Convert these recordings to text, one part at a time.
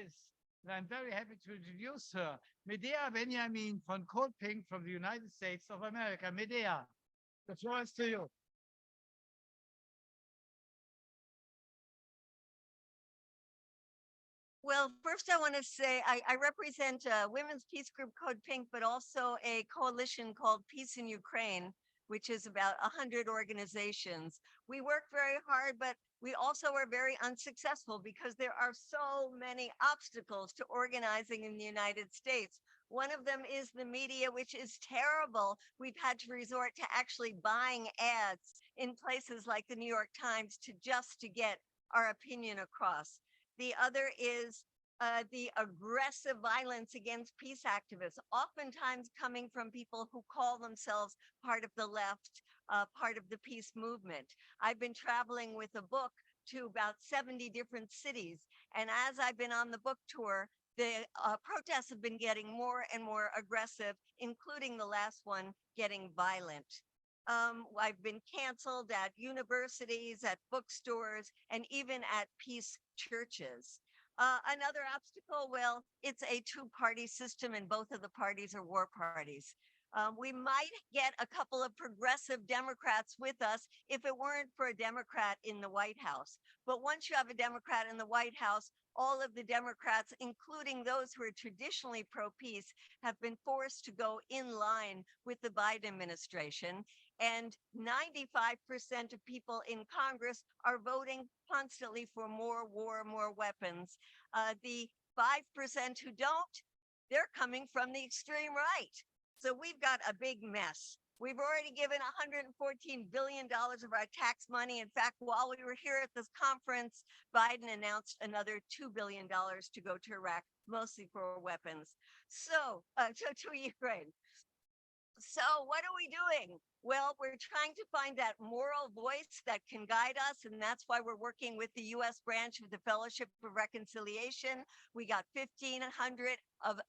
is, and I'm very happy to introduce her, Medea Benjamin von Code Pink from the United States of America. Medea, the floor is to you. Well, first I want to say I represent a women's peace group Code Pink, but also a coalition called Peace in Ukraine, which is about 100 organizations. We work very hard, but we also are very unsuccessful because there are so many obstacles to organizing in the United States. One of them is the media, which is terrible. We've had to resort to actually buying ads in places like the New York Times to get our opinion across. The other is the aggressive violence against peace activists, oftentimes coming from people who call themselves part of the left, part of the peace movement. I've been traveling with a book to about 70 different cities. And as I've been on the book tour, the protests have been getting more and more aggressive, including the last one getting violent. I've been canceled at universities, at bookstores, and even at peace churches. Another obstacle, well, it's a two-party system, and both of the parties are war parties. We might get a couple of progressive Democrats with us if it weren't for a Democrat in the White House. But once you have a Democrat in the White House, all of the Democrats, including those who are traditionally pro-peace, have been forced to go in line with the Biden administration. And 95% of people in Congress are voting constantly for more war, more weapons. The 5% who don't, they're coming from the extreme right. So we've got a big mess. We've already given $114 billion of our tax money. In fact, while we were here at this conference, Biden announced another $2 billion to go to Iraq, mostly for weapons. So to Ukraine. So what are we doing? Well, we're trying to find that moral voice that can guide us. And that's why we're working with the US branch of the Fellowship of Reconciliation. We got 1,500 of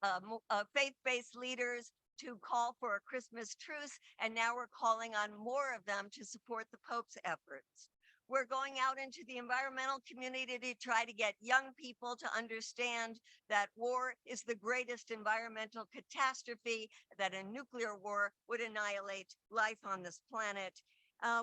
faith-based leaders to call for a Christmas truce. And now we're calling on more of them to support the Pope's efforts. We're going out into the environmental community to try to get young people to understand that war is the greatest environmental catastrophe, that a nuclear war would annihilate life on this planet.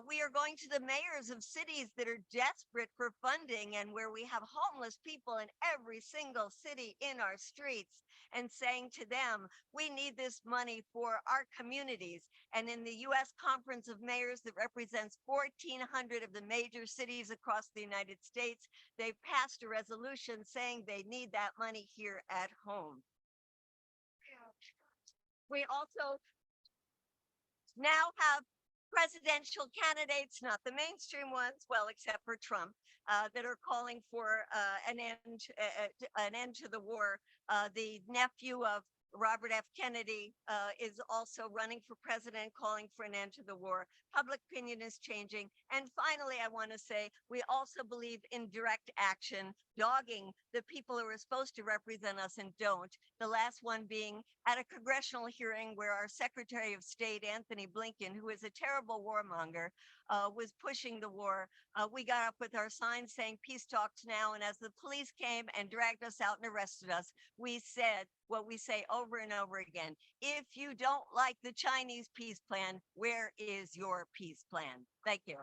We are going to the mayors of cities that are desperate for funding and where we have homeless people in every single city in our streets and saying to them, we need this money for our communities. And in the US Conference of Mayors that represents 1,400 of the major cities across the United States, they've passed a resolution saying they need that money here at home. We also now have presidential candidates, not the mainstream ones, well, except for Trump, that are calling for an end to the war. The nephew of Robert F. Kennedy is also running for president, calling for an end to the war. Public opinion is changing. And finally, I want to say, we also believe in direct action, dogging the people who are supposed to represent us and don't. The last one being at a congressional hearing where our Secretary of State, Anthony Blinken, who is a terrible warmonger, was pushing the war. We got up with our signs saying peace talks now. And as the police came and dragged us out and arrested us, we said what we say over and over again. If you don't like the Chinese peace plan, where is your peace plan? Thank you.